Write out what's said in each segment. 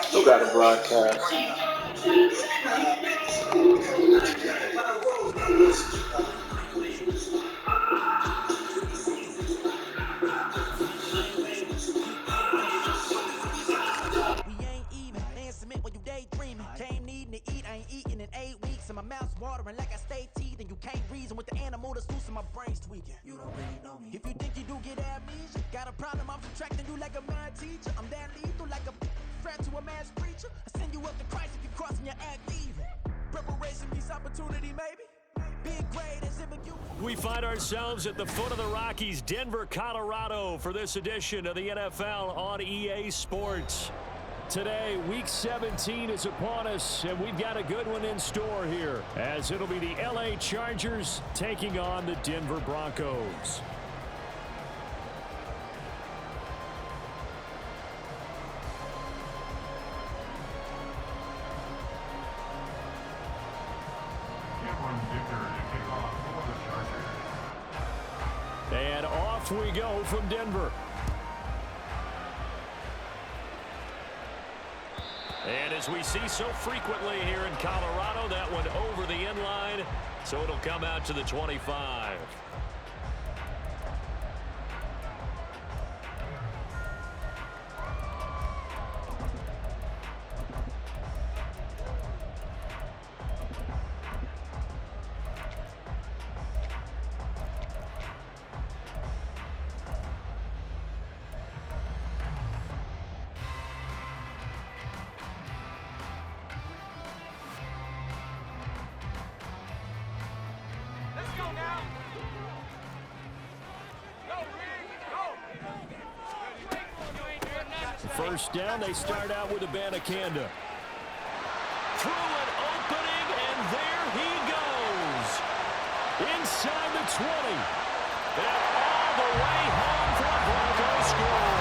Still got a broadcast. We ain't even submit when you daydreaming. Came needing to eat, I ain't eating in 8 weeks, and my mouth's watering like I stay teething. You can't reason with the animal that's loose and my brain's tweaking. You don't really know me. If you think you do get amnesia, got a problem, I'm subtracting you like a mad teacher. I'm that lethal like a threat to a mass preacher. I send you up to Christ if you crossing your act evil. Preparation meets opportunity, maybe. Big grade as if you. We find ourselves at the foot of the Rockies, Denver, Colorado, for this edition of the NFL on EA Sports. Today, Week 17 is upon us, and we've got a good one in store here, as it'll be the LA Chargers taking on the Denver Broncos. And off we go from Denver. And as we see so frequently here in Colorado, that one over the end line, so it'll come out to the 25. First down, they start out with Abanikanda. Through an opening, and there he goes. Inside the 20. And all the way home for a Broncos score.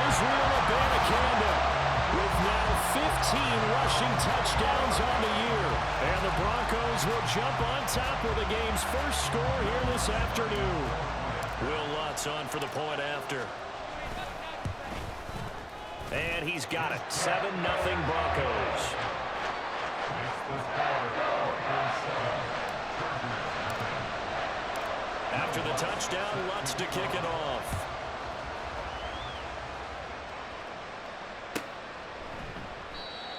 Israel Abanikanda with now 15 rushing touchdowns on the year. And the Broncos will jump on top with the game's first score here this afternoon. Will Lutz on for the point after. And he's got it. 7-0 Broncos. After the touchdown, Lutz to kick it off.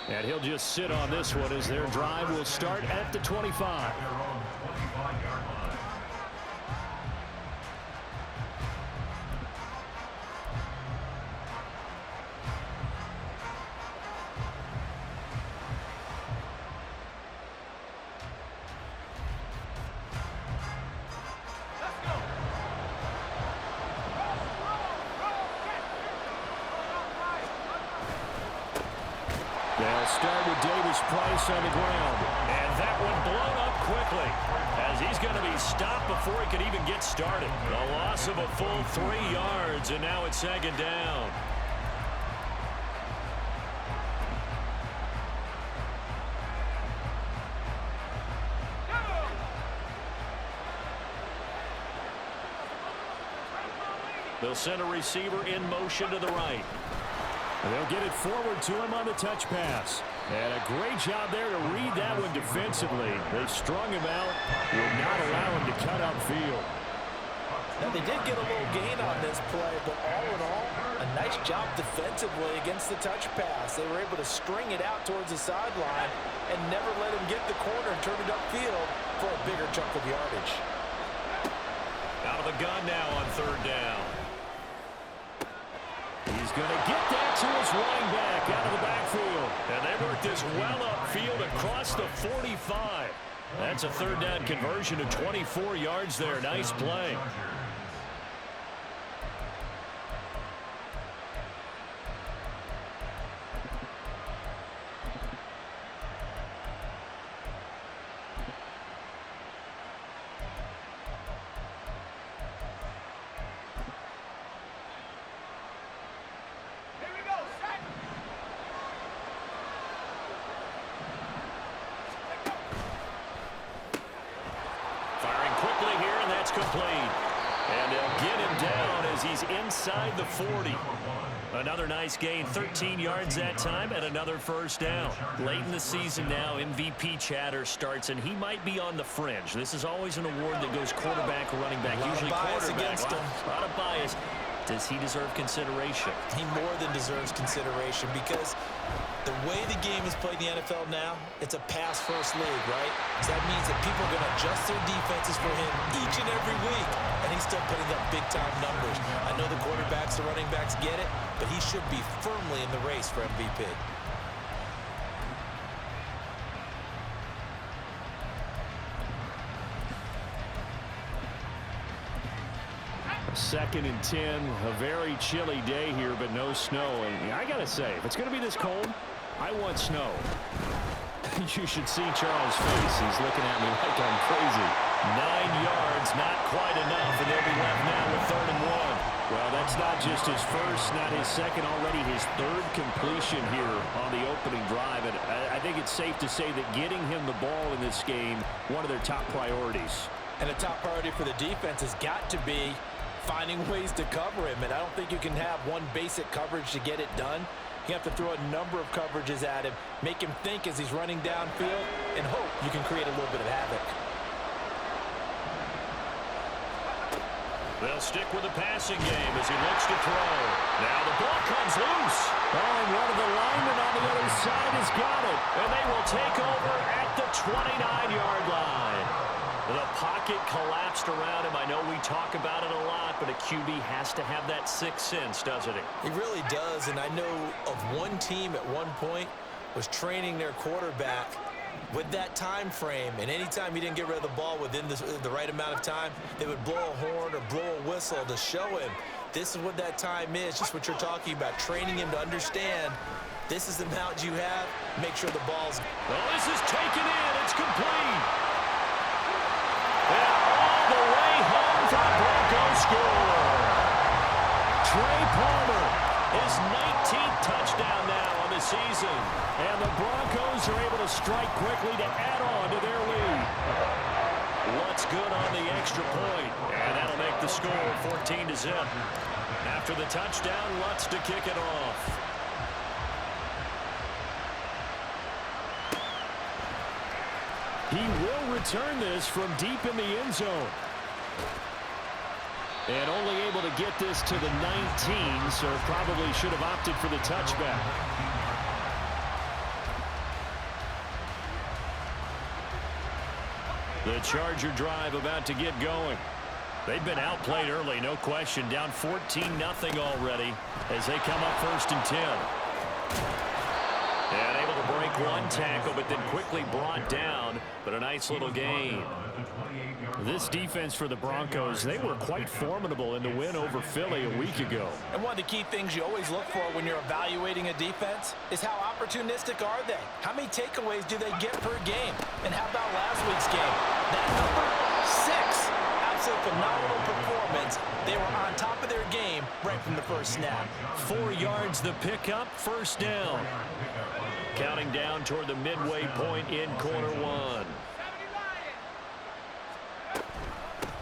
And he'll just sit on this one as their drive will start at the 25. They'll start with Davis Price on the ground. And that one blown up quickly as he's going to be stopped before he can even get started. A loss of a full 3 yards, and now it's second down. They'll send a receiver in motion to the right. And they'll get it forward to him on the touch pass. And a great job there to read that one defensively. They strung him out, would not allow him to cut upfield. Now, they did get a little gain on this play, but all in all, a nice job defensively against the touch pass. They were able to string it out towards the sideline and never let him get the corner and turn it upfield for a bigger chunk of yardage. Out of the gun now on third down. He's going to get that to his running back out of the backfield. And they work this well upfield across the 45. That's a third down conversion to 24 yards there. Nice play. Complete. And they'll get him down as he's inside the 40. Another nice gain, 13 yards that time, and another first down. Late in the season now, MVP chatter starts, and he might be on the fringe. This is always an award that goes quarterback or running back, usually quarterback. Against him. A lot of bias. Does he deserve consideration? He more than deserves consideration because the way the game is played in the NFL now, it's a pass-first league, right? So that means that people are going to adjust their defenses for him each and every week, and he's still putting up big-time numbers. I know the quarterbacks, the running backs get it, but he should be firmly in the race for MVP. Second and 10, a very chilly day here, but no snow. And I got to say, if it's going to be this cold, I want snow. You should see Charles' face. He's looking at me like I'm crazy. 9 yards, not quite enough, and they'll be left now with 3rd and 1. Well, that's not just his first, not his second, already his 3rd completion here on the opening drive. And I think it's safe to say that getting him the ball in this game, one of their top priorities. And the top priority for the defense has got to be finding ways to cover him, and I don't think you can have one basic coverage to get it done. You have to throw a number of coverages at him, make him think as he's running downfield, and hope you can create a little bit of havoc. They'll stick with the passing game as he looks to throw. Now the ball comes loose. Oh, and one of the linemen on the other side has got it, and they will take over at the 29-yard line. The pocket collapsed around him. I know we talk about it a lot, but a QB has to have that sixth sense, doesn't he? He really does, and I know of one team at one point was training their quarterback with that time frame, and anytime he didn't get rid of the ball within the right amount of time, they would blow a horn or blow a whistle to show him this is what that time is, just what you're talking about, training him to understand this is the amount you have, make sure the ball's... Oh, this is taken in. It's complete. And all the way home for the Broncos score. Trey Palmer, his 19th touchdown now on the season. And the Broncos are able to strike quickly to add on to their lead. What's good on the extra point? And that'll make the score 14-0. After the touchdown, Lutz to kick it off. He will return this from deep in the end zone. And only able to get this to the 19, so probably should have opted for the touchback. The Charger drive about to get going. They've been outplayed early, no question. Down 14-0 already as they come up 1st and 10. And able to break one tackle, but then quickly brought down. But a nice little gain. This defense for the Broncos, they were quite formidable in the win over Philly a week ago. And one of the key things you always look for when you're evaluating a defense is how opportunistic are they? How many takeaways do they get per game? And how about last week's game? That number 6. Absolute phenomenal performance. They were on top of their game right from the first snap. 4 yards the pickup, 1st down. Counting down toward the midway point in quarter 1.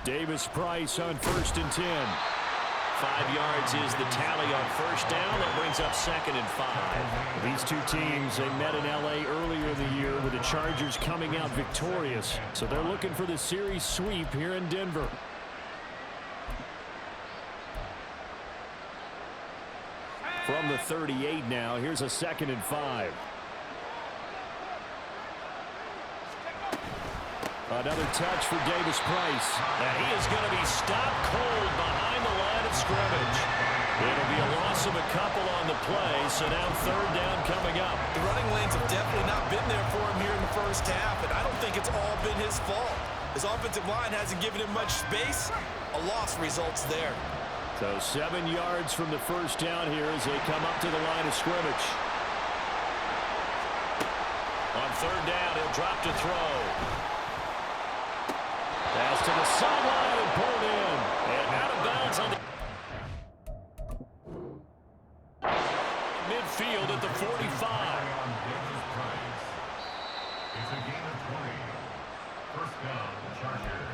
Davis-Price on 1st and 10. 5 yards is the tally on 1st down. That brings up 2nd and 5. These two teams, they met in L.A. earlier in the year with the Chargers coming out victorious. So they're looking for the series sweep here in Denver. From the 38 now, here's a 2nd and 5. Another touch for Davis-Price. And he is going to be stopped cold behind the line of scrimmage. It'll be a loss of a couple on the play, so now 3rd down coming up. The running lanes have definitely not been there for him here in the first half, and I don't think it's all been his fault. His offensive line hasn't given him much space. A loss results there. So 7 yards from the 1st down here as they come up to the line of scrimmage. On 3rd down, he'll drop to throw. Pass to the sideline and pulled in. And out of bounds on the midfield at the 45. It's a gain of 20. 1st down, Chargers.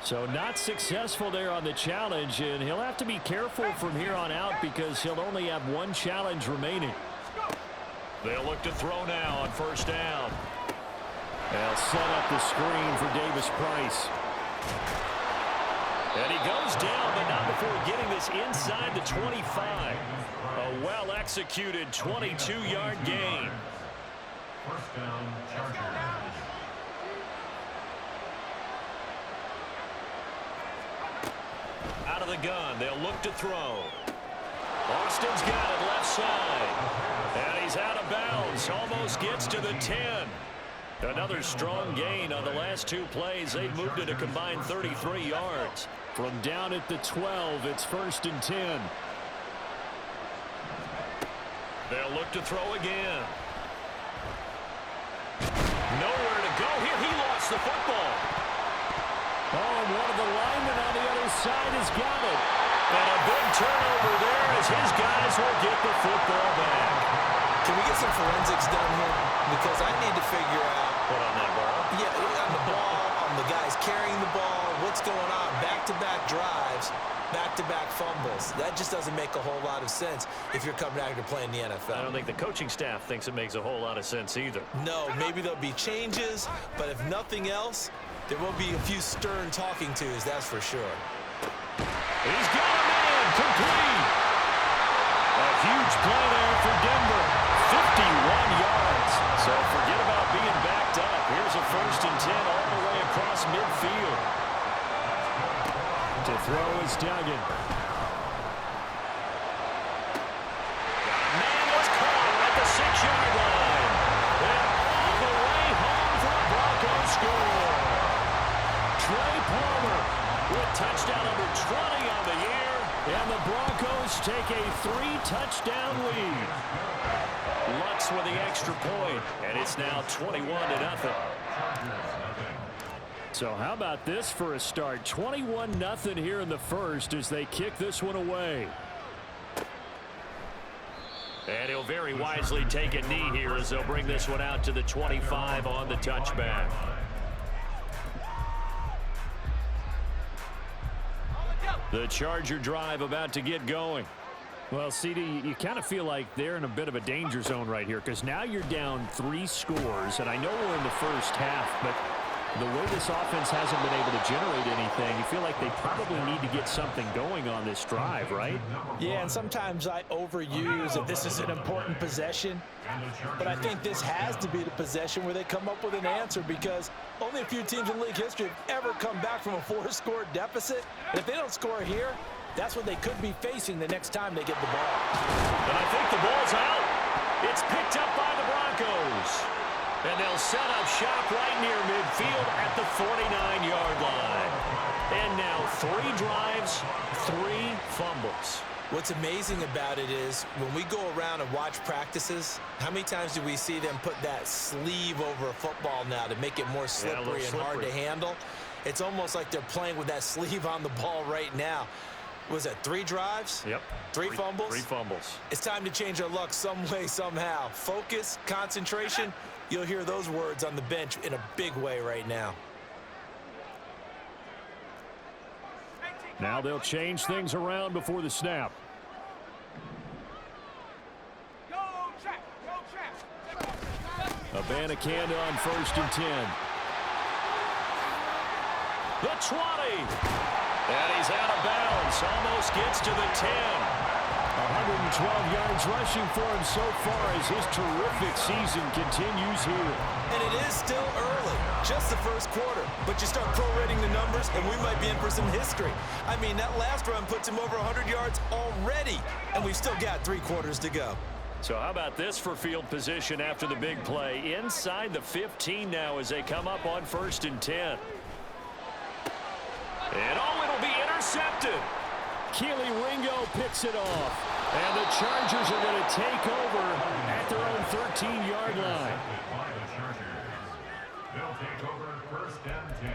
So not successful there on the challenge, and he'll have to be careful from here on out because he'll only have one challenge remaining. They'll look to throw now on first down. They'll set up the screen for Davis Price. And he goes down, but not before getting this inside the 25. A well-executed 22-yard gain. First down, Chargers. Out of the gun, they'll look to throw. Austin's got it left side. And he's out of bounds. Almost gets to the 10. Another strong gain on the last two plays. They've moved it a combined 33 yards. From down at the 12, it's 1st and 10. They'll look to throw again. Nowhere to go here. He lost the football. Oh, and one of the linemen on the other side has got it. And a big turnover there as his guys will get the football back. Can we get some forensics done here? Because I need to figure out. What on that ball? Yeah, on the ball, on the guys carrying the ball, what's going on? Back-to-back drives, back-to-back fumbles. That just doesn't make a whole lot of sense if you're coming out here to play in the NFL. I don't think the coaching staff thinks it makes a whole lot of sense either. No, maybe there'll be changes, but if nothing else, there will be a few stern talking tos, that's for sure. He's got a man complete. A huge play there for Denver. 51 yards. So forget about being backed up. Here's a 1st and 10 all the way across midfield. To throw is Duggan. Man was caught at the 6-yard line. And all the way home for a Broncos score. Trey Palmer with touchdown number 20 on the year. And the Broncos take a 3-touchdown lead. Lutz with the extra point, and it's now 21-0. So how about this for a start? 21-0 here in the first as they kick this one away. And he'll very wisely take a knee here as they'll bring this one out to the 25 on the touchback. The Charger drive about to get going. Well, CD, you kind of feel like they're in a bit of a danger zone right here because now you're down 3 scores, and I know we're in the first half, but the way this offense hasn't been able to generate anything, you feel like they probably need to get something going on this drive, right? Yeah, and sometimes I overuse that this is an important possession, but I think this has to be the possession where they come up with an answer because only a few teams in league history have ever come back from a 4-score deficit. And if they don't score here, that's what they could be facing the next time they get the ball. And I think the ball's out. It's picked up by the Broncos. And they'll set up shop right near midfield at the 49-yard line. And now 3 drives, 3 fumbles. What's amazing about it is when we go around and watch practices, how many times do we see them put that sleeve over a football now to make it more slippery and hard to handle? It's almost like they're playing with that sleeve on the ball right now. Was that 3 drives? Yep. 3 fumbles? 3 fumbles. It's time to change our luck some way, somehow. Focus, concentration. You'll hear those words on the bench in a big way right now. Now they'll change things around before the snap. Abanikanda on 1st and 10. The 20. And he's out of bounds. Almost gets to the 10. 112 yards rushing for him so far as his terrific season continues here. And it is still early, just the first quarter. But you start prorating the numbers, and we might be in for some history. I mean, that last run puts him over 100 yards already, and we've still got 3 quarters to go. So how about this for field position after the big play? Inside the 15 now as they come up on 1st and 10. And it'll be intercepted. Keely Ringo picks it off. And the Chargers are going to take over at their own 13-yard line. They'll take over 1st and 10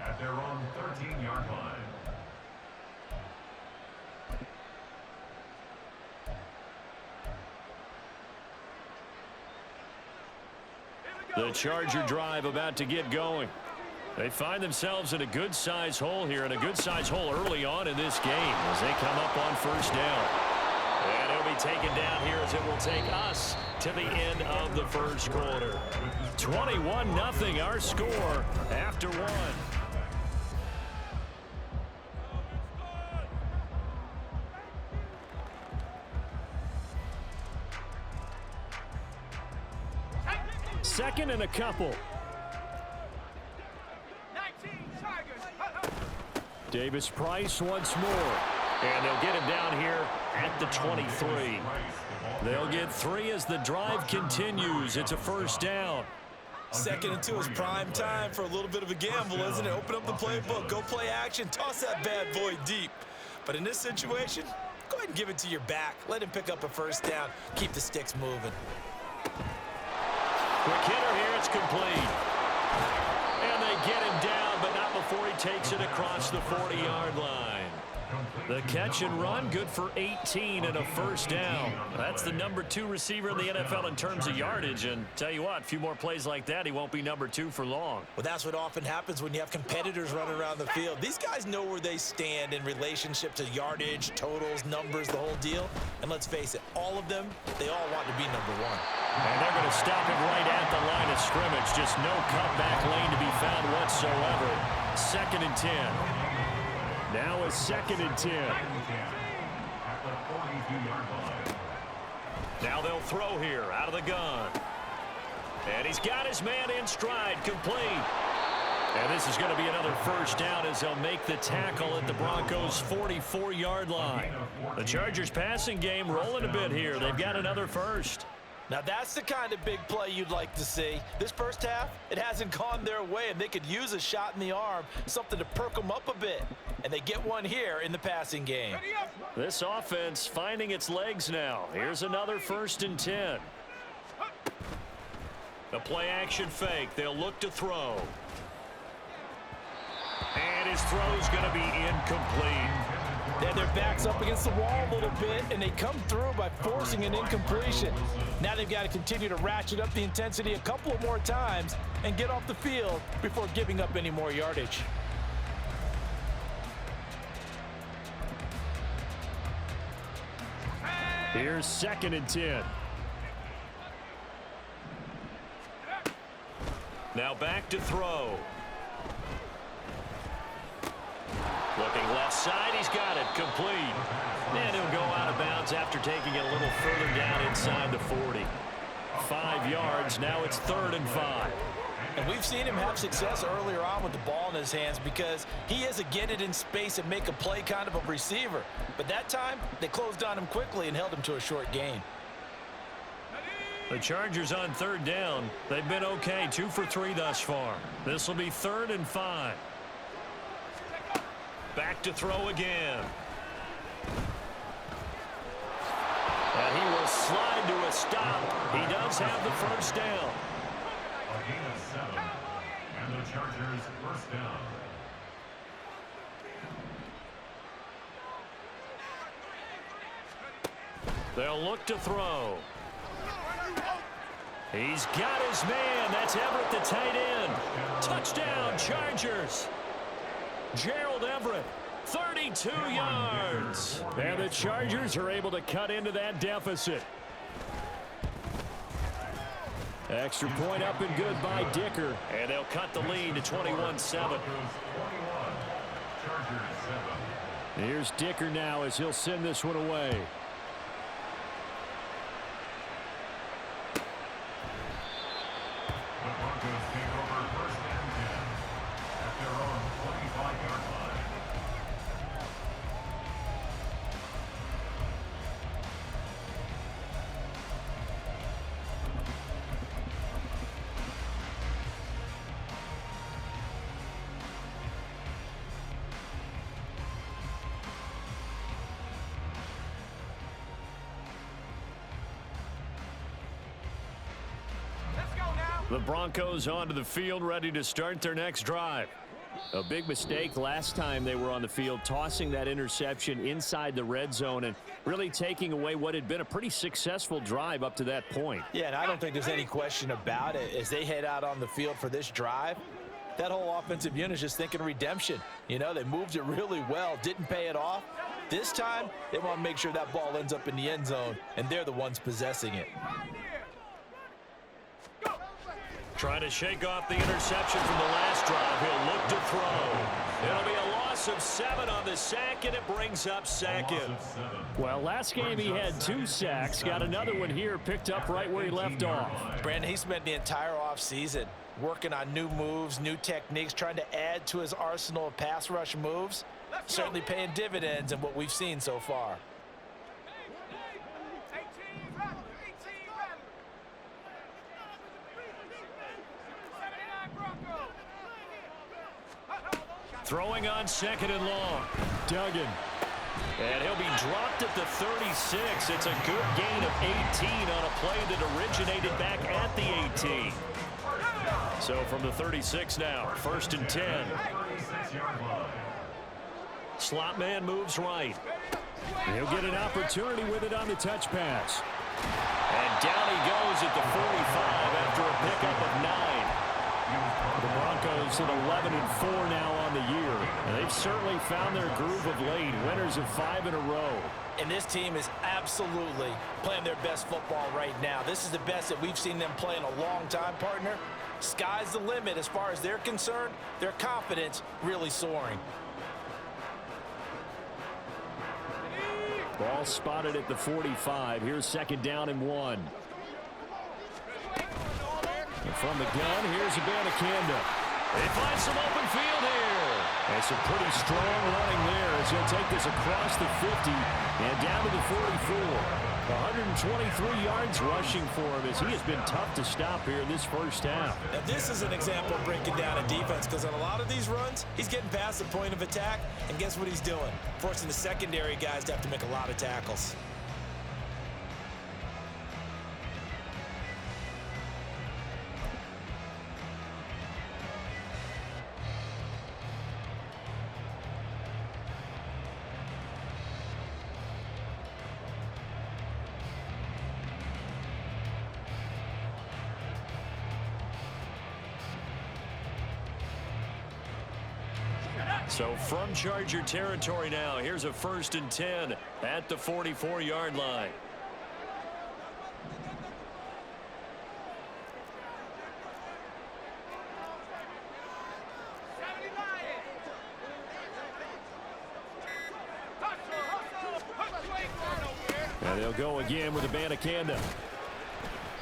at their own 13-yard line. The Charger drive about to get going. They find themselves in a good-sized hole here, and a good-sized hole early on in this game as they come up on first down. And it'll be taken down here as it will take us to the end of the first quarter. 21-0 our score after one. Second and a couple. Davis Price once more. And they'll get him down here at the 23. They'll get 3 as the drive continues. It's a first down. 2nd and 2 is prime time for a little bit of a gamble, isn't it? Open up the playbook, go play action, toss that bad boy deep. But in this situation, go ahead and give it to your back. Let him pick up a first down. Keep the sticks moving. Quick hitter here, it's complete. And they get him down, but not before he takes it across the 40-yard line. The catch and run, good for 18 and a first down. That's the number 2 receiver in the NFL in terms of yardage. And tell you what, a few more plays like that, he won't be number 2 for long. Well, that's what often happens when you have competitors running around the field. These guys know where they stand in relationship to yardage, totals, numbers, the whole deal. And let's face it, all of them, they all want to be number 1. And they're going to stop it right at the line of scrimmage. Just no cutback lane to be found whatsoever. 2nd and 10. Now a 2nd and 10. Now they'll throw here out of the gun. And he's got his man in stride, complete. And this is going to be another first down as they'll make the tackle at the Broncos' 44-yard line. The Chargers passing game rolling a bit here. They've got another first. Now that's the kind of big play you'd like to see. This first half, it hasn't gone their way, and they could use a shot in the arm, something to perk them up a bit. And they get one here in the passing game. This offense finding its legs now. Here's another 1st and 10. The play action fake. They'll look to throw. And his throw's going to be incomplete. Yeah, their back's up against the wall a little bit, and they come through by forcing an incompletion. Now they've got to continue to ratchet up the intensity a couple of more times and get off the field before giving up any more yardage. Here's 2nd and 10. Now back to throw. Looking left side, he's got it, complete. And he'll go out of bounds after taking it a little further down inside the 40. 5 yards, now it's 3rd and 5. And we've seen him have success earlier on with the ball in his hands because he is a get it in space and make a play kind of a receiver. But that time, they closed on him quickly and held him to a short gain. The Chargers on 3rd down. They've been okay, 2 for 3 thus far. This will be 3rd and 5. Back to throw again. And he will slide to a stop. He does have the first down. A gain of 7, and the Chargers first down. They'll look to throw. He's got his man. That's Everett, the tight end. Touchdown, Chargers. Gerald Everett, 32 yards. And the Chargers are able to cut into that deficit. Extra point up and good by Dicker. And they'll cut the lead to 21-7. Here's Dicker now as he'll send this one away. The Broncos take over 1st and 10 at their own 25-yard line. The Broncos onto the field, ready to start their next drive. A big mistake last time they were on the field, tossing that interception inside the red zone and really taking away what had been a pretty successful drive up to that point. Yeah, and I don't think there's any question about it. As they head out on the field for this drive, That whole offensive unit is just thinking redemption. You know, they moved it really well, didn't pay it off. This time, they want to make sure that ball ends up in the end zone, and they're the ones possessing it. Trying to shake off the interception from the last drive. He'll look to throw. It'll be a loss of 7 on the sack, and it brings up second. Well, last game he had 2 sacks. Got another one here, picked up right where he left off. Brandon, he spent the entire offseason working on new moves, new techniques, trying to add to his arsenal of pass rush moves. Certainly paying dividends in what we've seen so far. Throwing on 2nd and long. Duggan. And he'll be dropped at the 36. It's a good gain of 18 on a play that originated back at the 18. So from the 36 now, 1st and 10. Slot man moves right. He'll get an opportunity with it on the touch pass. And down he goes at the 45 after a pickup of 9. The Broncos at 11-4 now on the year. And they've certainly found their groove of late. Winners of 5 in a row. And this team is absolutely playing their best football right now. This is the best that we've seen them play in a long time, partner. Sky's the limit as far as they're concerned. Their confidence really soaring. Ball spotted at the 45. Here's 2nd down and 1. And from the gun, here's Abanikanda. They find some open field here. And some pretty strong running there as he'll take this across the 50 and down to the 44. 123 yards rushing for him as he has been tough to stop here in this first half. Now this is an example of breaking down a defense, because on a lot of these runs, he's getting past the point of attack, and guess what he's doing? Forcing the secondary guys to have to make a lot of tackles. So from Charger territory now, here's a 1st and 10 at the 44-yard line. And they'll go again with Abanikanda.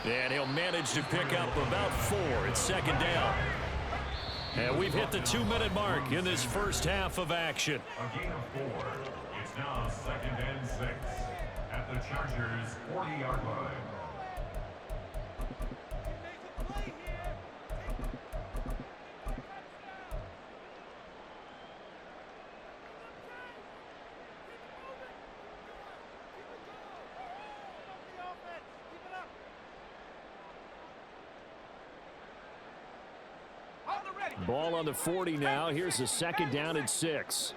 And he'll manage to pick up about 4. It's 2nd down. And we've hit the 2-minute mark in this first half of action. A gain of 4. It's now 2nd and 6 at the Chargers' 40-yard line. Ball on the 40 now. Here's a 2nd down and 6.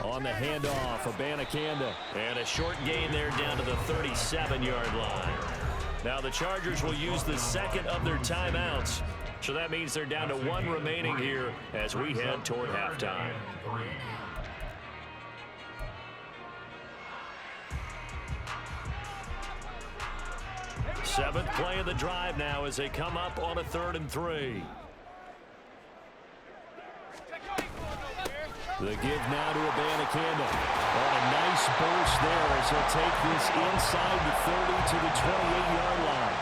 On the handoff, Abanikanda. And a short gain there down to the 37-yard line. Now the Chargers will use the 2nd of their timeouts. So that means they're down to 1 remaining here as we head toward halftime. 7th play of the drive now as they come up on a 3rd and 3. The give now to Abanikanda. On a nice burst there as he'll take this inside the 30 to the 28-yard line.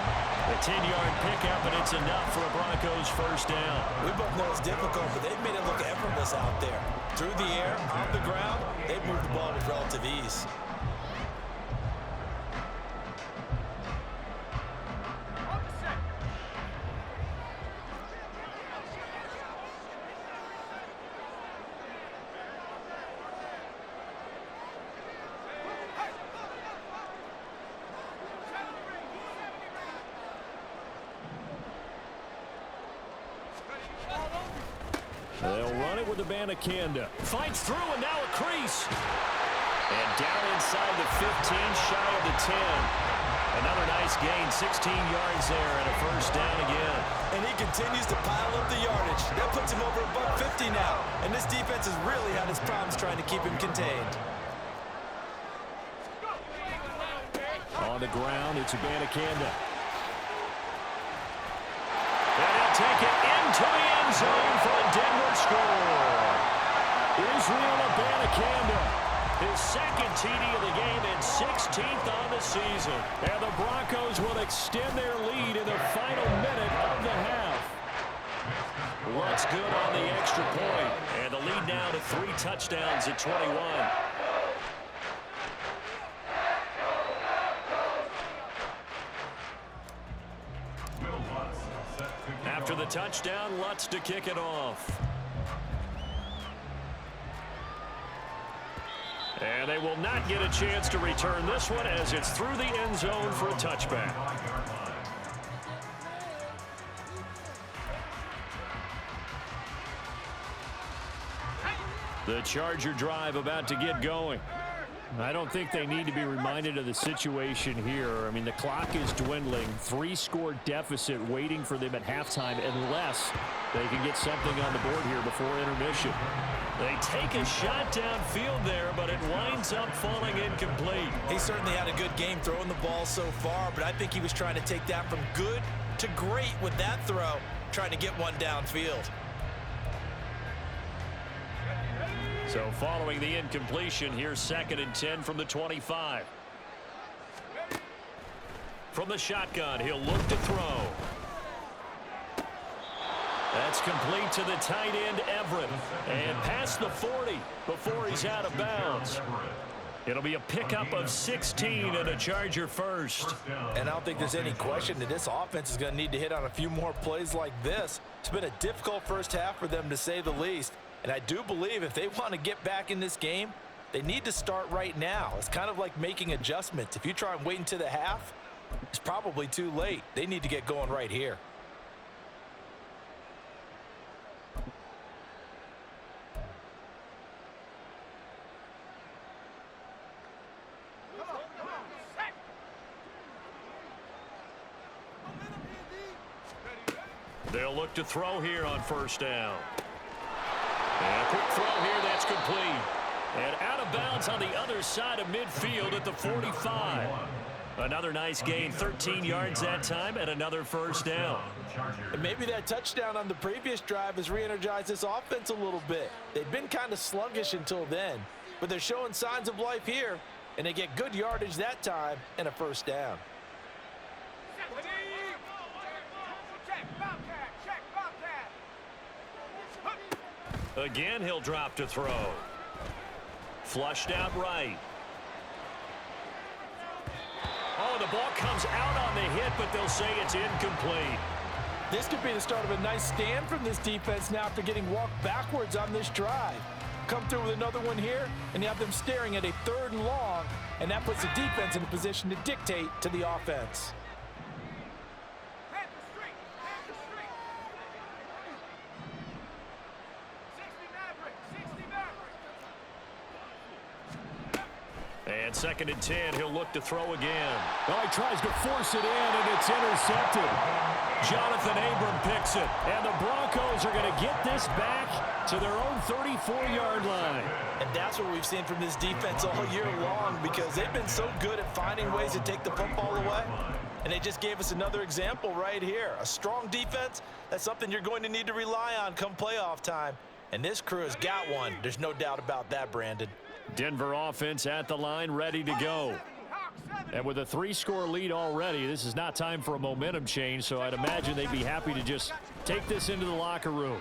A 10-yard pickup, and it's enough for a Broncos 1st down. We both know it's difficult, but they've made it look effortless out there. Through the air, on the ground, they've moved the ball with relative ease. They'll run it with Abanikanda. Fights through, and now a crease. And down inside the 15, shy of the 10. Another nice gain, 16 yards there, and a first down again. And he continues to pile up the yardage. That puts him over $150 now. And this defense has really had its problems trying to keep him contained. On the ground, it's Abanikanda. And he'll take it into the end zone for a Denver score. Israel Abanikanda. His second TD of the game and 16th on the season. And the Broncos will extend their lead in the final minute of the half. Lutz good on the extra point. And the lead now to 3 touchdowns at 21. After the touchdown, Lutz to kick it off. And they will not get a chance to return this one as it's through the end zone for a touchback. The Charger drive about to get going. I don't think they need to be reminded of the situation here. I mean, the clock is dwindling. 3-score deficit waiting for them at halftime unless they can get something on the board here before intermission. They take a shot downfield there, but it winds up falling incomplete. He certainly had a good game throwing the ball so far, but I think he was trying to take that from good to great with that throw, trying to get one downfield. So following the incompletion, here's 2nd and 10 from the 25. From the shotgun, he'll look to throw. That's complete to the tight end, Everett. And past the 40 before he's out of bounds. It'll be a pickup of 16 and a Charger first. And I don't think there's any question that this offense is going to need to hit on a few more plays like this. It's been a difficult first half for them, to say the least. And I do believe if they want to get back in this game, they need to start right now. It's kind of like making adjustments. If you try and wait until the half, it's probably too late. They need to get going right here. They'll look to throw here on first down. And a quick throw here, that's complete. And out of bounds on the other side of midfield at the 45. Another nice gain, 13 yards that time, and another first down. And maybe that touchdown on the previous drive has re-energized this offense a little bit. They've been kind of sluggish until then, but they're showing signs of life here, and they get good yardage that time and a first down. Again, he'll drop to throw. Flushed out right. Oh, the ball comes out on the hit, but they'll say it's incomplete. This could be the start of a nice stand from this defense now after getting walked backwards on this drive. Come through with another one here, and you have them staring at a 3rd and long, and that puts the defense in a position to dictate to the offense. And 2nd and 10, he'll look to throw again. Well, he tries to force it in, and it's intercepted. Jonathan Abram picks it. And the Broncos are going to get this back to their own 34-yard line. And that's what we've seen from this defense all year long, because they've been so good at finding ways to take the football away. And they just gave us another example right here. A strong defense, that's something you're going to need to rely on come playoff time. And this crew has got one. There's no doubt about that, Brandon. Denver offense at the line, ready to go. And with a 3-score lead already, this is not time for a momentum change, so I'd imagine they'd be happy to just take this into the locker room.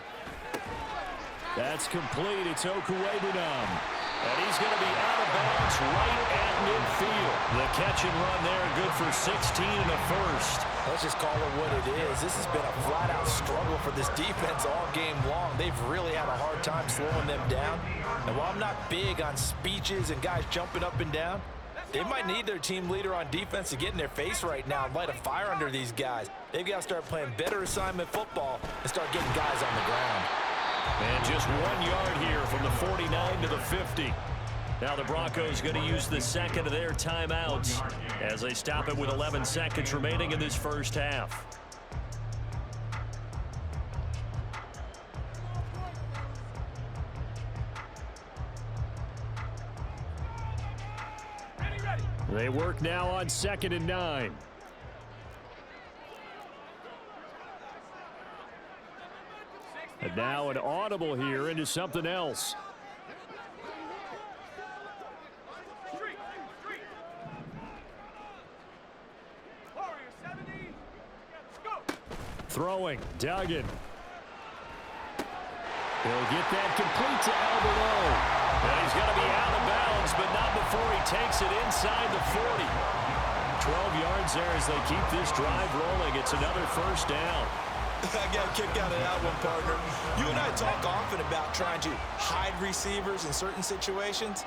That's complete. It's Okuwebunam. And he's going to be out of bounds right at midfield. The catch and run there, good for 16 and a first. Let's just call it what it is. This has been a flat-out struggle for this defense all game long. They've really had a hard time slowing them down. And while I'm not big on speeches and guys jumping up and down, they might need their team leader on defense to get in their face right now and light a fire under these guys. They've got to start playing better assignment football and start getting guys on the ground. And just 1 yard here from the 49 to the 50. Now the Broncos going to use the second of their timeouts as they stop it with 11 seconds remaining in this first half. They work now on 2nd and 9. And now an audible here into something else. Throwing, Duggan. He'll get that complete to Alberto. And he's going to be out of bounds, but not before he takes it inside the 40. 12 yards there as they keep this drive rolling. It's another first down. I got a kick out of that one, partner. You and I talk often about trying to hide receivers in certain situations,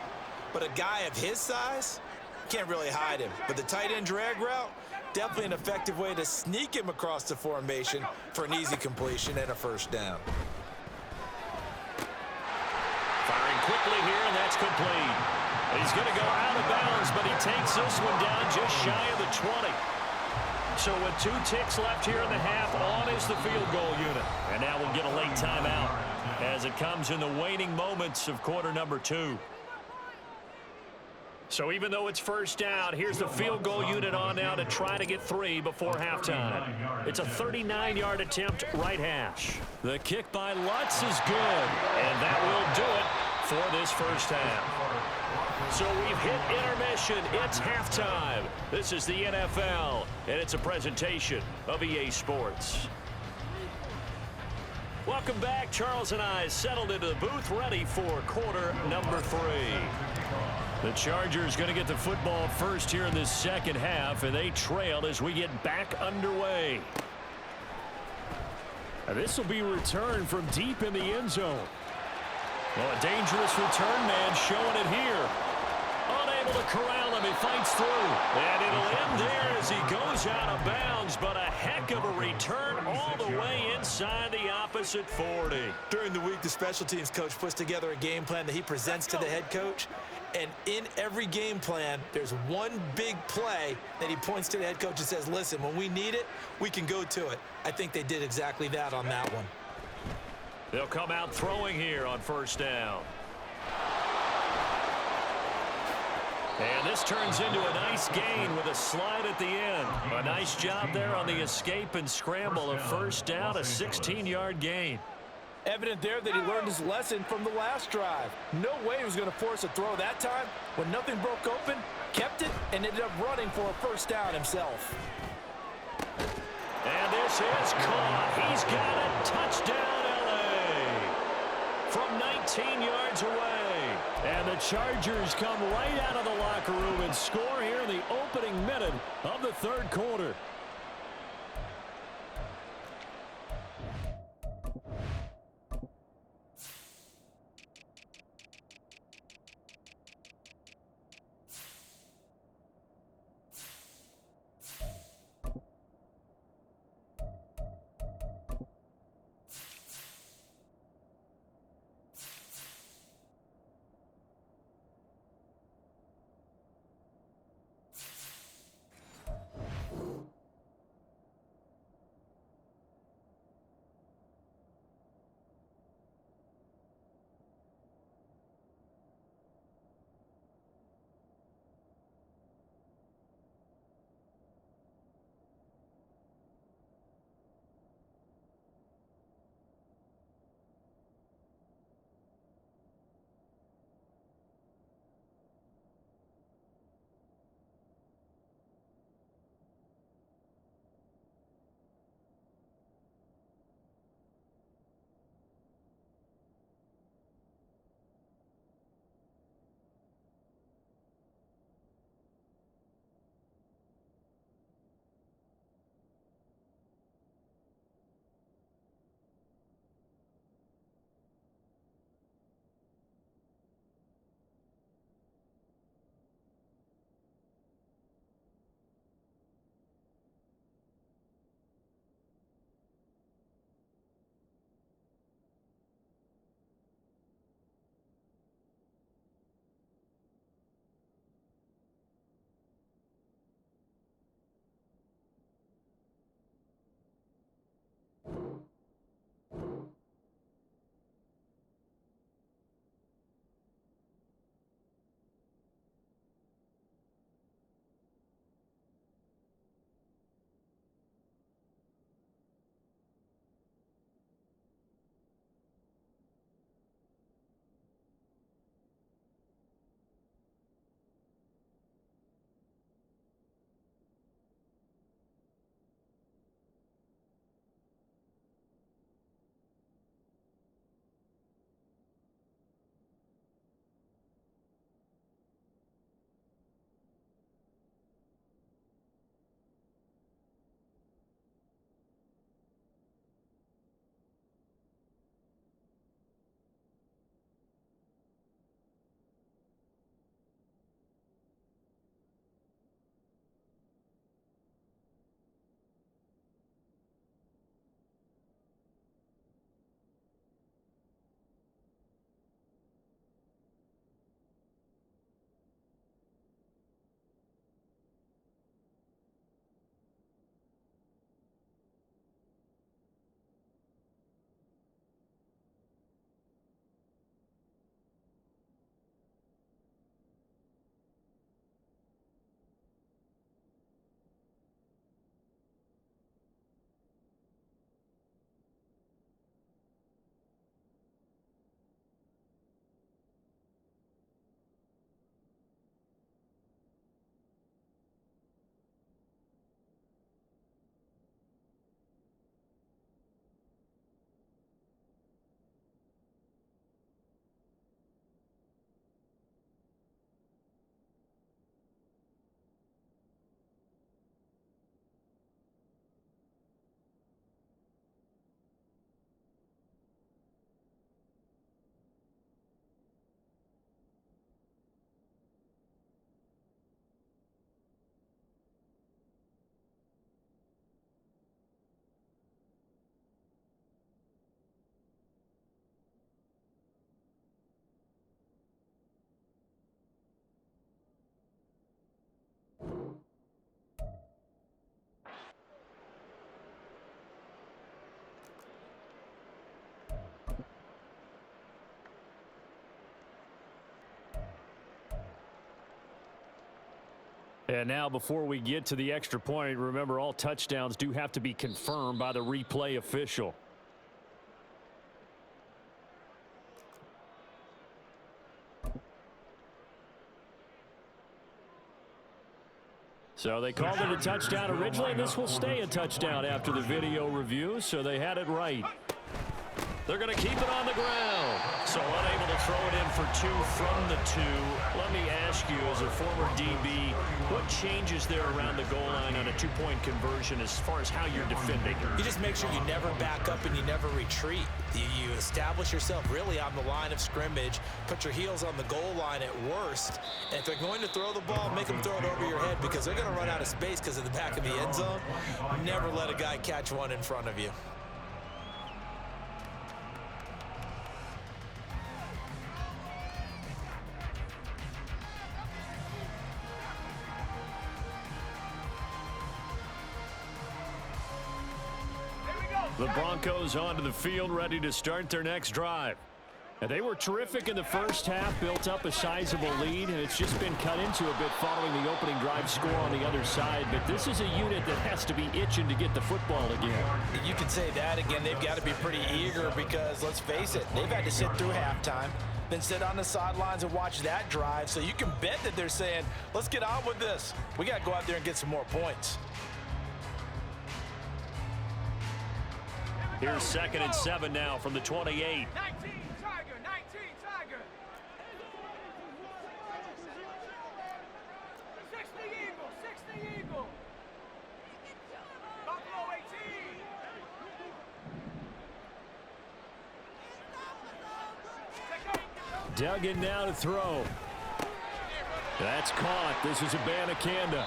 but a guy of his size, can't really hide him. But the tight end drag route, definitely an effective way to sneak him across the formation for an easy completion and a first down. Firing quickly here, and that's complete. He's going to go out of bounds, but he takes this one down just shy of the 20. So with 2 ticks left here in the half, on is the field goal unit. And now we'll get a late timeout as it comes in the waning moments of quarter number 2. So even though it's first down, here's the field goal unit on now to try to get 3 before halftime. It's a 39-yard attempt, right hash. The kick by Lutz is good, and that will do it for this first half. So we've hit intermission. It's halftime. This is the NFL, and it's a presentation of EA Sports. Welcome back. Charles and I settled into the booth, ready for quarter number 3. The Chargers going to get the football first here in this second half, and they trail as we get back underway. And this will be returned from deep in the end zone. Well, a dangerous return man showing it here. Unable to corral him. He fights through. And it'll end there as he goes out of bounds. But a heck of a return all the way inside the opposite 40. During the week, the special teams coach puts together a game plan that he presents to the head coach. And in every game plan, there's one big play that he points to the head coach and says, listen, when we need it, we can go to it. I think they did exactly that on that one. They'll come out throwing here on first down. And this turns into a nice gain with a slide at the end. A nice job there on the escape and scramble. A first down, a 16-yard gain. Evident there that he learned his lesson from the last drive. No way he was going to force a throw that time. When nothing broke open, kept it, and ended up running for a first down himself. And this is caught. He's got it. Touchdown, L.A. From 19 yards away. And the Chargers come right out of the locker room and score here in the opening minute of the third quarter. And now before we get to the extra point, remember all touchdowns do have to be confirmed by the replay official. So they called it a touchdown originally, and this will stay a touchdown after the video review, so they had it right. They're going to keep it on the ground. So unable to throw it in for 2 from the 2. Let me ask you, as a former DB, what changes there around the goal line on a 2-point conversion as far as how you're defending? You just make sure you never back up and you never retreat. You establish yourself really on the line of scrimmage, put your heels on the goal line at worst. And if they're going to throw the ball, make them throw it over your head because they're going to run out of space because of the back of the end zone. Never let a guy catch one in front of you. The Broncos onto the field, ready to start their next drive. And they were terrific in the first half, built up a sizable lead, and it's just been cut into a bit following the opening drive score on the other side. But this is a unit that has to be itching to get the football again. You can say that again. They've got to be pretty eager because, let's face it, they've had to sit through halftime, then sit on the sidelines and watch that drive. So you can bet that they're saying, let's get on with this. We got to go out there and get some more points. Here's 2nd and 7 now from the 28. 19 Tiger, 19 Tiger. 60 Eagle, 60 Eagle. Buffalo 18. Duggan now to throw. That's caught. This is Abanikanda.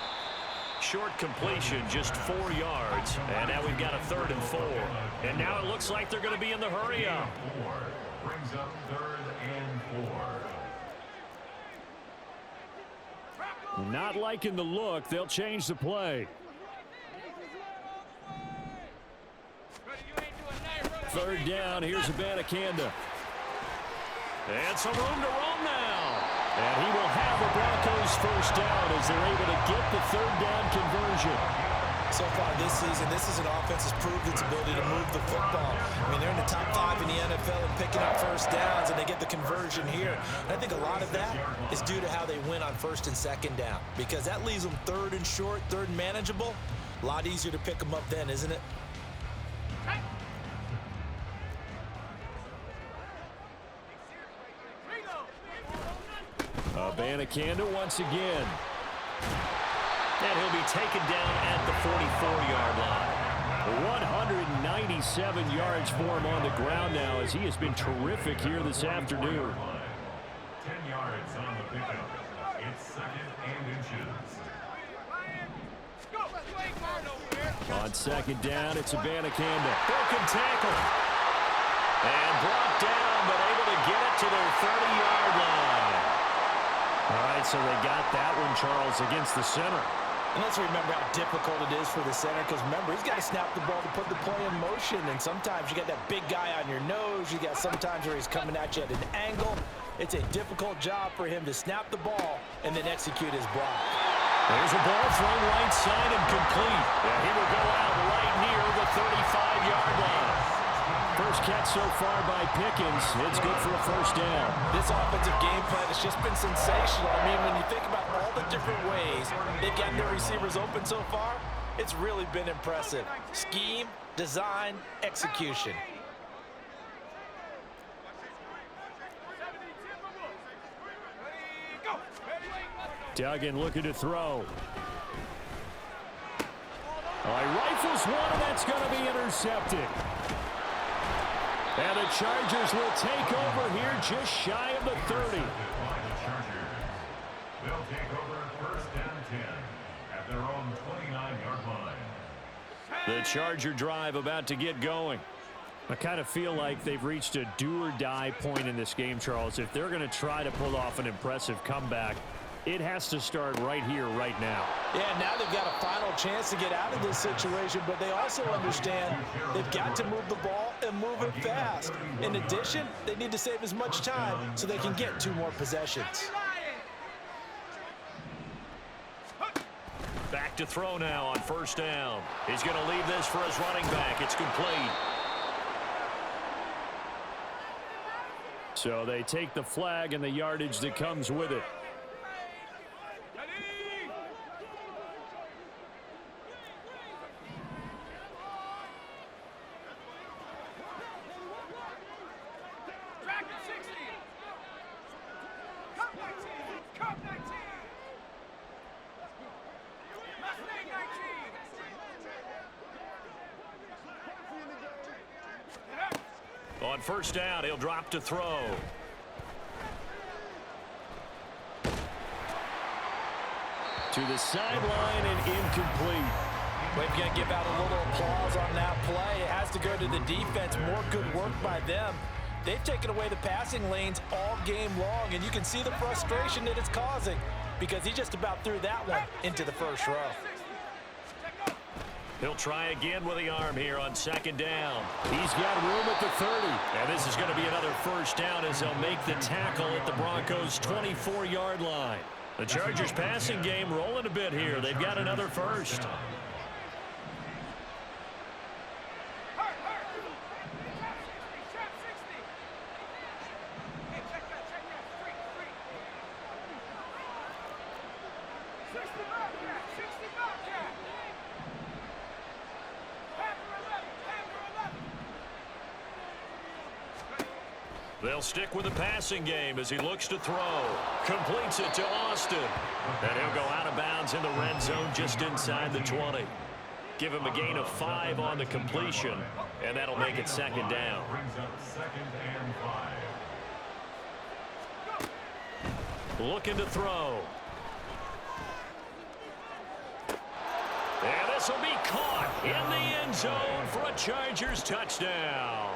Short completion, just 4 yards. And now we've got a 3rd and 4. And now it looks like they're going to be in the hurry up. Brings up 3rd and 4. Not liking the look. They'll change the play. 3rd down. Here's Abanikanda. And some room to roam now. And he will have the Broncos first down as they're able to get the 3rd down conversion. So far this season, this is an offense that's proved its ability to move the football. I mean, they're in the top 5 in the NFL and picking up first downs, and they get the conversion here. And I think a lot of that is due to how they win on 1st and 2nd down, because that leaves them 3rd and short, 3rd and manageable. A lot easier to pick them up then, isn't it? Abanikanda once again. And he'll be taken down at the 44-yard line. 197 yards for him on the ground now as he has been terrific here this afternoon. 10 yards on the pickup. It's 2nd and inches. On 2nd down, it's Abanikanda. Broken tackle. And brought down, but able to get it to their 30-yard line. All right, so they got that one, Charles, against the center. And let's remember how difficult it is for the center, because remember, he's got to snap the ball to put the play in motion, and sometimes you got that big guy on your nose. You got sometimes where he's coming at you at an angle. It's a difficult job for him to snap the ball and then execute his block. There's a ball thrown right side and complete. Yeah, he will go out right near the 35-yard line. First catch so far by Pickens. It's good for a first down. This offensive game plan has just been sensational. I mean, when you think about all the different ways they've gotten their receivers open so far, it's really been impressive. Scheme, design, execution. Duggan looking to throw. All right, rifles one, and that's going to be intercepted. And the Chargers will take over here just shy of the 30. They'll take over 1st and 10 at their own 29-yard line. The Charger drive about to get going. I kind of feel like they've reached a do-or-die point in this game, Charles. If they're going to try to pull off an impressive comeback, it has to start right here, right now. Yeah, now they've got a final chance to get out of this situation, but they also understand they've got to move the ball and move it fast. In addition, they need to save as much time so they can get 2 more possessions. back to throw now on first down. He's going to leave this for his running back. It's complete. So they take the flag and the yardage that comes with it. On first down, he'll drop to throw. To the sideline and incomplete. We're going to give out a little applause on that play. It has to go to the defense. More good work by them. They've taken away the passing lanes all game long, and you can see the frustration that it's causing because he just about threw that one into the first row. He'll try again with the arm here on second down. He's got room at the 30. And this is going to be another first down as they'll make the tackle at the Broncos' 24-yard line. The Chargers passing game rolling a bit here. They've got another first. They'll stick with the passing game as he looks to throw. Completes it to Austin. And he'll go out of bounds in the red zone just inside the 20. Give him a gain of 5 on the completion, and that'll make it second down. Looking to throw. And this will be caught in the end zone for a Chargers touchdown.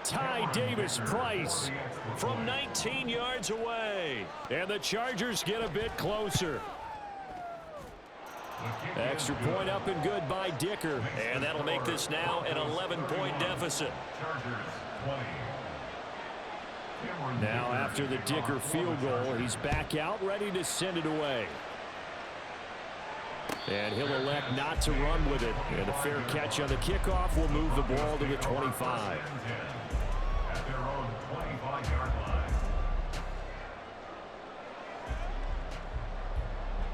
Ty Davis-Price from 19 yards away. And the Chargers get a bit closer. Extra point up and good by Dicker. And that'll make this now an 11-point deficit. Now after the Dicker field goal, he's back out ready to send it away. And he'll elect not to run with it. And a fair catch on the kickoff will move the ball to the 25. At their own 25-yard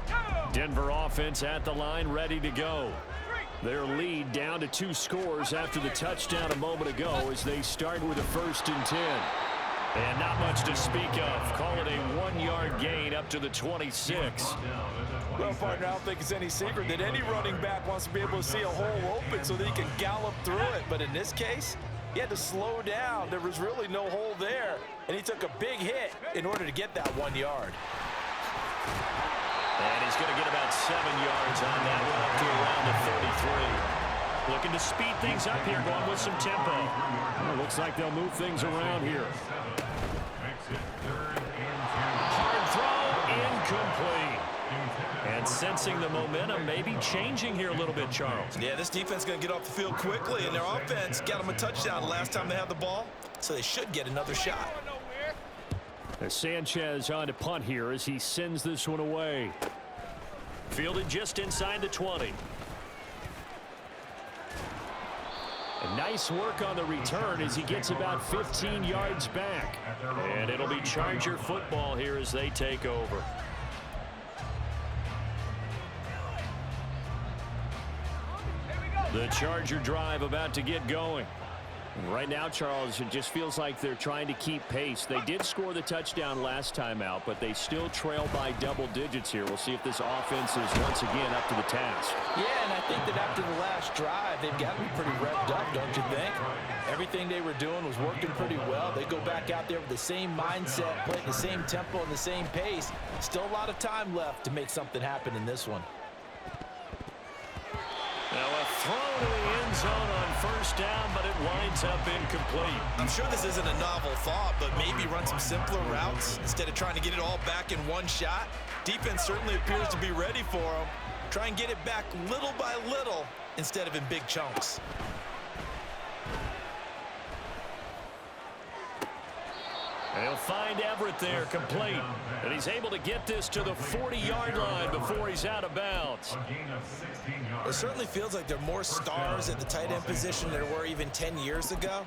line. Denver offense at the line, ready to go. Their lead down to 2 scores after the touchdown a moment ago as they start with a 1st and 10. And not much to speak of. Call it a 1-yard gain up to the 26. Well, partner, I don't think it's any secret that any running back wants to be able to see a hole open so that he can gallop through it. But in this case, he had to slow down. There was really no hole there, and he took a big hit in order to get that 1 yard. And he's going to get about 7 yards on that one up to around the 33. Looking to speed things up here, going with some tempo. Well, looks like they'll move things around here. Hard throw, incomplete. And sensing the momentum maybe changing here a little bit, Charles. Yeah, this defense is going to get off the field quickly, and their offense got them a touchdown the last time they had the ball, so they should get another shot. As Sanchez on to punt here as he sends this one away. Fielded just inside the 20. A nice work on the return as he gets about 15 yards back. And it'll be Charger football here as they take over. The Charger drive about to get going. Right now, Charles, it just feels like they're trying to keep pace. They did score the touchdown last time out, but they still trail by double digits here. We'll see if this offense is once again up to the task. Yeah, and I think that after the last drive, they've got to be pretty revved up, don't you think? Everything they were doing was working pretty well. They go back out there with the same mindset, play at the same tempo and the same pace. Still a lot of time left to make something happen in this one. Now a throw to the end zone on first down, but it winds up incomplete. I'm sure this isn't a novel thought, but maybe run some simpler routes instead of trying to get it all back in one shot. Defense certainly appears to be ready for them. Try and get it back little by little instead of in big chunks. They'll find Everett there, complete. And he's able to get this to the 40-yard line before he's out of bounds. It certainly feels like there are more stars at the tight end position than there were even 10 years ago.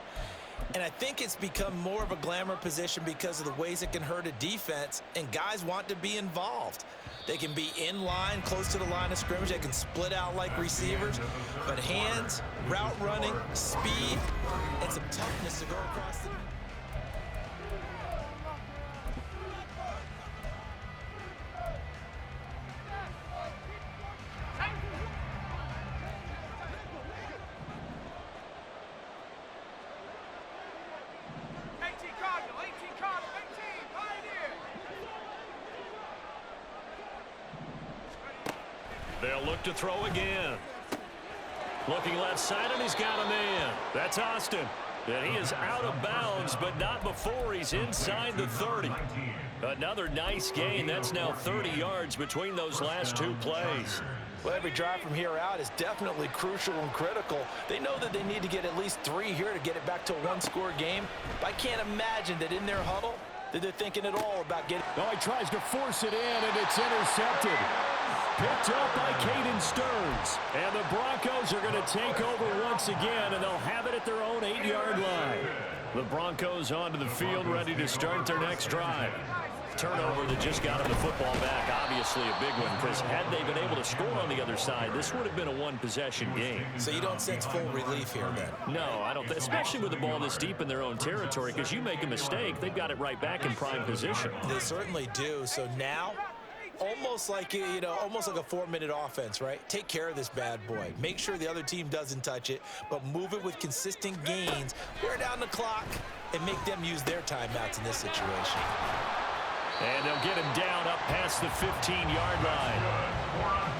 And I think it's become more of a glamour position because of the ways it can hurt a defense, and guys want to be involved. They can be in line, close to the line of scrimmage. They can split out like receivers. But hands, route running, speed, and some toughness to go across the... They'll look to throw again. Looking left side, and he's got a man. That's Austin. And he is out of bounds, but not before he's inside the 30. Another nice gain. That's now 30 yards between those last two plays. Well, every drive from here out is definitely crucial and critical. They know that they need to get at least 3 here to get it back to a one-score game. But I can't imagine that in their huddle that they're thinking at all about getting... Oh, he tries to force it in, and it's intercepted. Picked up by Caden Stearns. And the Broncos are going to take over once again, and they'll have it at their own 8-yard line. The Broncos onto the field, ready to start their next drive. Turnover that just got them the football back, obviously a big one, because had they been able to score on the other side, this would have been a one-possession game. So you don't sense full relief here, then? No, I don't, especially with the ball this deep in their own territory, because you make a mistake, they've got it right back in prime position. They certainly do. So now, almost like, you know, almost like a 4-minute offense, right? Take care of this bad boy. Make sure the other team doesn't touch it, but move it with consistent gains, wear down the clock, and make them use their timeouts in this situation. And they'll get him down up past the 15-yard line.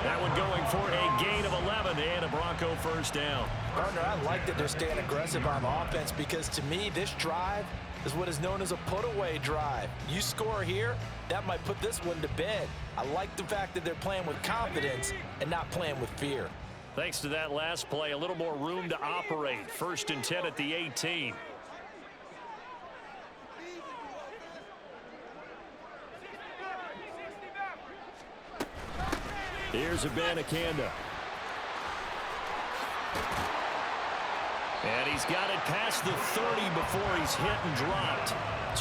That one going for a gain of 11 and a Bronco first down. Partner, I like that they're staying aggressive on offense because to me, this drive is what is known as a put-away drive. You score here, that might put this one to bed. I like the fact that they're playing with confidence and not playing with fear. Thanks to that last play, a little more room to operate. 1st and 10 at the 18. Here's Abanikanda. And he's got it past the 30 before he's hit and dropped.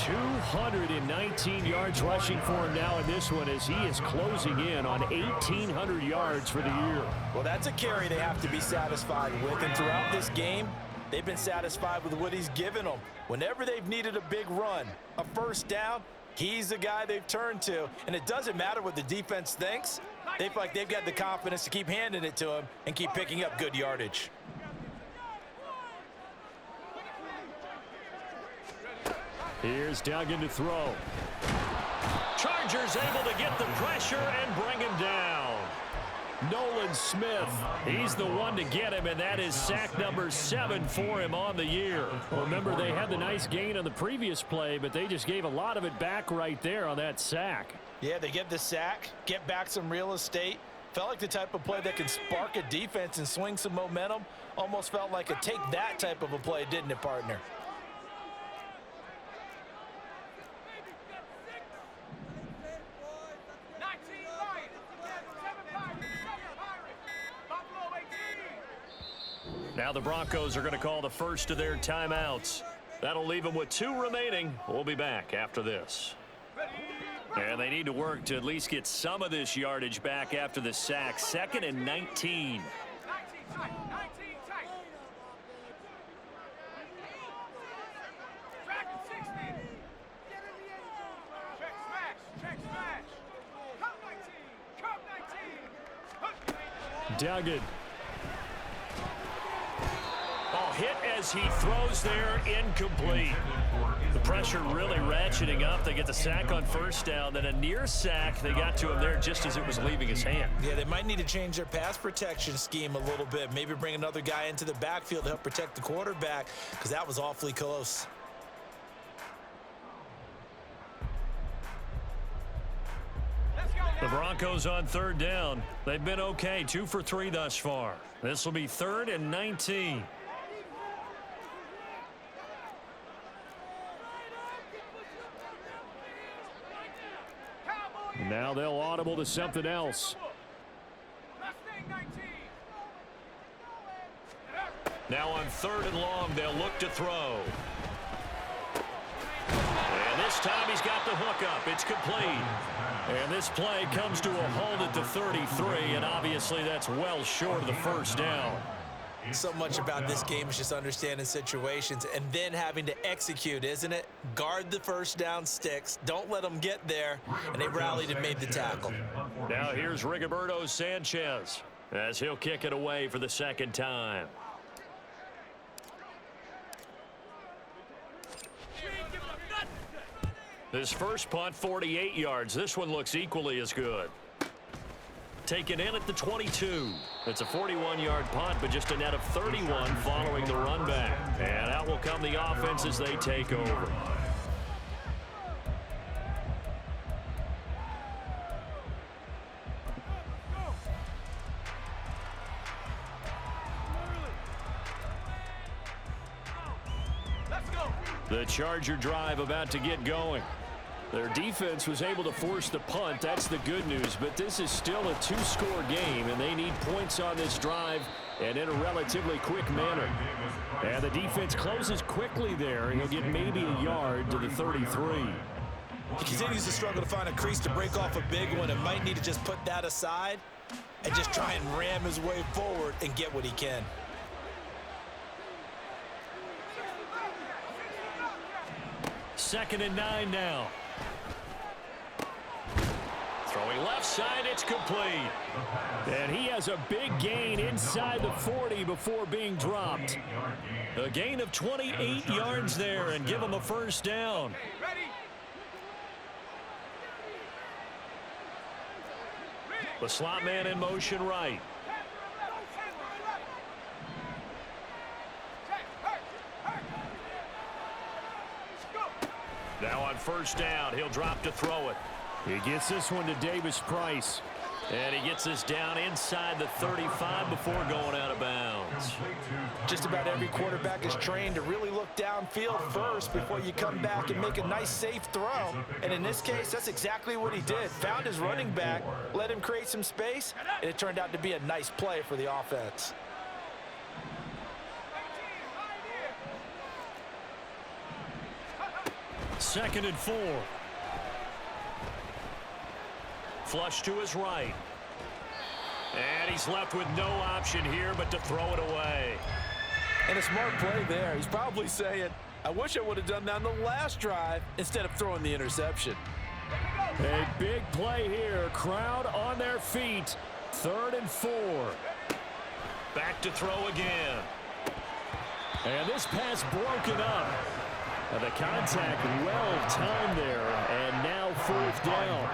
219 yards rushing for him now in this one as he is closing in on 1,800 yards for the year. Well, that's a carry they have to be satisfied with. And throughout this game, they've been satisfied with what he's given them. Whenever they've needed a big run, a first down, he's the guy they've turned to. And it doesn't matter what the defense thinks. They feel like they've got the confidence to keep handing it to him and keep picking up good yardage. Here's Duggan to throw. Chargers able to get the pressure and bring him down. Nolan Smith, he's the one to get him, and that is sack number 7 for him on the year. Remember, they had the nice gain on the previous play, but they just gave a lot of it back right there on that sack. Yeah, they get the sack, get back some real estate. Felt like the type of play that can spark a defense and swing some momentum. Almost felt like a take that type of a play, didn't it, partner? Now the Broncos are going to call the first of their timeouts. That'll leave them with 2 remaining. We'll be back after this. And they need to work to at least get some of this yardage back after the sack. 2nd and 19. Duggan. Oh, hit as he throws there, incomplete. The pressure really ratcheting up. They get the sack on first down, then a near sack. They got to him there just as it was leaving his hand. Yeah, they might need to change their pass protection scheme a little bit. Maybe bring another guy into the backfield to help protect the quarterback, because that was awfully close. The Broncos on 3rd down. They've been okay, 2 for 3 thus far. This will be 3rd and 19. now they'll audible to something else. Last thing, 19. Now on 3rd and long, they'll look to throw. And this time he's got the hook up. It's complete. And this play comes to a halt at the 33, and obviously that's well short of the first down. So much about this game is just understanding situations and then having to execute, isn't it? Guard the first down sticks. Don't let them get there. And they rallied and made the tackle. Now here's Rigoberto Sanchez as he'll kick it away for the second time. His first punt, 48 yards. This one looks equally as good. Taken in at the 22. It's a 41-yard punt, but just a net of 31 following the run back. And out will come the offense as they take over. The Charger drive about to get going. Their defense was able to force the punt. That's the good news, but this is still a two-score game, and they need points on this drive and in a relatively quick manner. And the defense closes quickly there, and he'll get maybe a yard to the 33. He continues to struggle to find a crease to break off a big one and might need to just put that aside and just try and ram his way forward and get what he can. Second and 9 now. Throwing left side, it's complete. And he has a big gain inside the 40 before being dropped. A gain of 28 yards there and give him a first down. The slot man in motion right. Now on first down, he'll drop to throw it. He gets this one to Davis Price. And he gets this down inside the 35 before going out of bounds. Just about every quarterback is trained to really look downfield first before you come back and make a nice, safe throw. And in this case, that's exactly what he did. Found his running back, let him create some space, and it turned out to be a nice play for the offense. Second and 4. Flush to his right. And he's left with no option here but to throw it away. And a smart play there. He's probably saying, I wish I would have done that on the last drive instead of throwing the interception. A big play here. Crowd on their feet. 3rd and 4. Back to throw again. And this pass broken up. The contact well timed there, and now 4th down.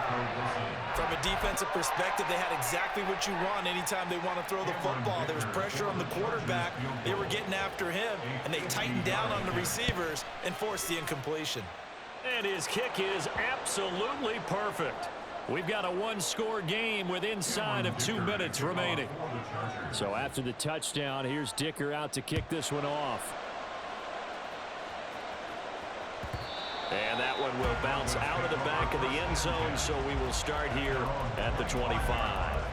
From a defensive perspective, they had exactly what you want anytime they want to throw the football. There was pressure on the quarterback. They were getting after him, and they tightened down on the receivers and forced the incompletion. And his kick is absolutely perfect. We've got a one-score game with inside of 2 minutes remaining. So after the touchdown, here's Dicker out to kick this one off. And that one will bounce out of the back of the end zone, so we will start here at the 25.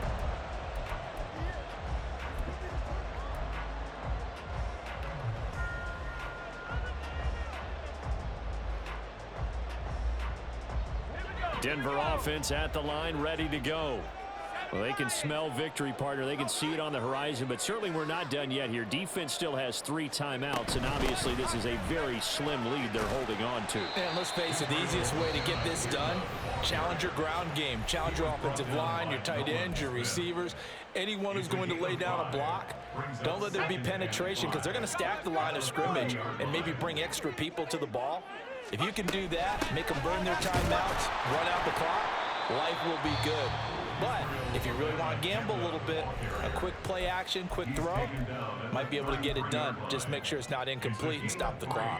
Denver offense at the line, ready to go. Well, they can smell victory, partner. They can see it on the horizon, but certainly we're not done yet here. Defense still has 3 timeouts, and obviously this is a very slim lead they're holding on to. And let's face it, the easiest way to get this done, challenge your ground game. Challenge your offensive line, your tight ends, your receivers, anyone who's going to lay down a block. Don't let there be penetration because they're going to stack the line of scrimmage and maybe bring extra people to the ball. If you can do that, make them burn their timeouts, run out the clock, life will be good. But if you really want to gamble a little bit, a quick play action, quick throw, might be able to get it done. Just make sure it's not incomplete and stop the clock.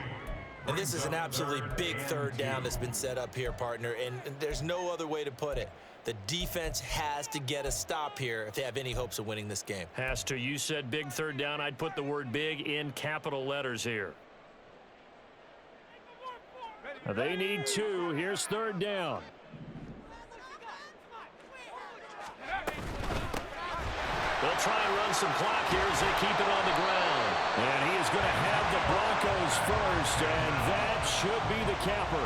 And this is an absolutely big 3rd down that's been set up here, partner, and there's no other way to put it. The defense has to get a stop here if they have any hopes of winning this game. Has to. You said big 3rd down. I'd put the word big in capital letters here. They need 2. Here's 3rd down. They'll try and run some clock here as they keep it on the ground. And he is going to have the Broncos first, and that should be the capper.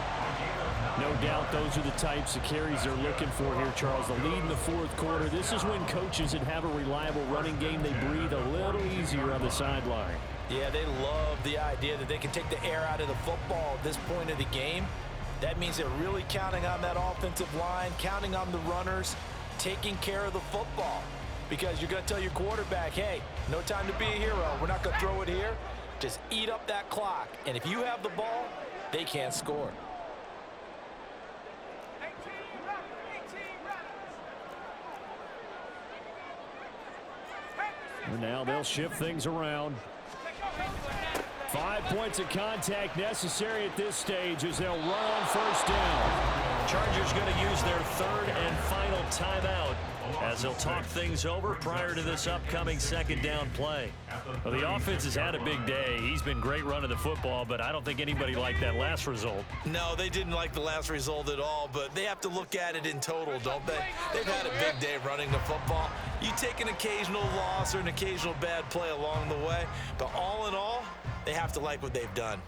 No doubt those are the types of carries they're looking for here, Charles. The lead in the fourth quarter. This is when coaches that have a reliable running game, they breathe a little easier on the sideline. Yeah, they love the idea that they can take the air out of the football at this point of the game. That means they're really counting on that offensive line, counting on the runners, taking care of the football. Because you're going to tell your quarterback, hey, no time to be a hero. We're not going to throw it here. Just eat up that clock. And if you have the ball, they can't score. And now they'll shift things around. 5 points of contact necessary at this stage as they'll run on first down. Chargers going to use their third and final timeout as they'll talk things over prior to this upcoming second down play. Well, the offense has had a big day. He's been great running the football, but I don't think anybody liked that last result. No, they didn't like the last result at all, but they have to look at it in total, don't they? They've had a big day running the football. You take an occasional loss or an occasional bad play along the way, but all in all, they have to like what they've done.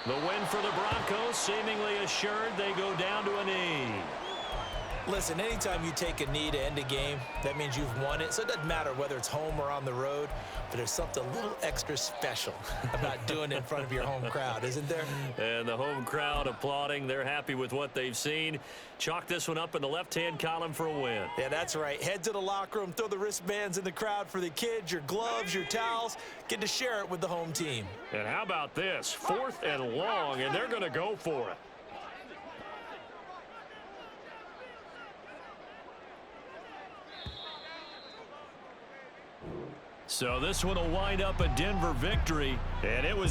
The win for the Broncos, seemingly assured. They go down to a knee. Listen, anytime you take a knee to end a game, that means you've won it. So it doesn't matter whether it's home or on the road, but there's something a little extra special about doing it in front of your home crowd, isn't there? And the home crowd applauding. They're happy with what they've seen. Chalk this one up in the left-hand column for a win. Yeah, that's right. Head to the locker room, throw the wristbands in the crowd for the kids, your gloves, your towels. Get to share it with the home team. And how about this? 4th and long, and they're going to go for it. So this one will wind up a Denver victory, and it was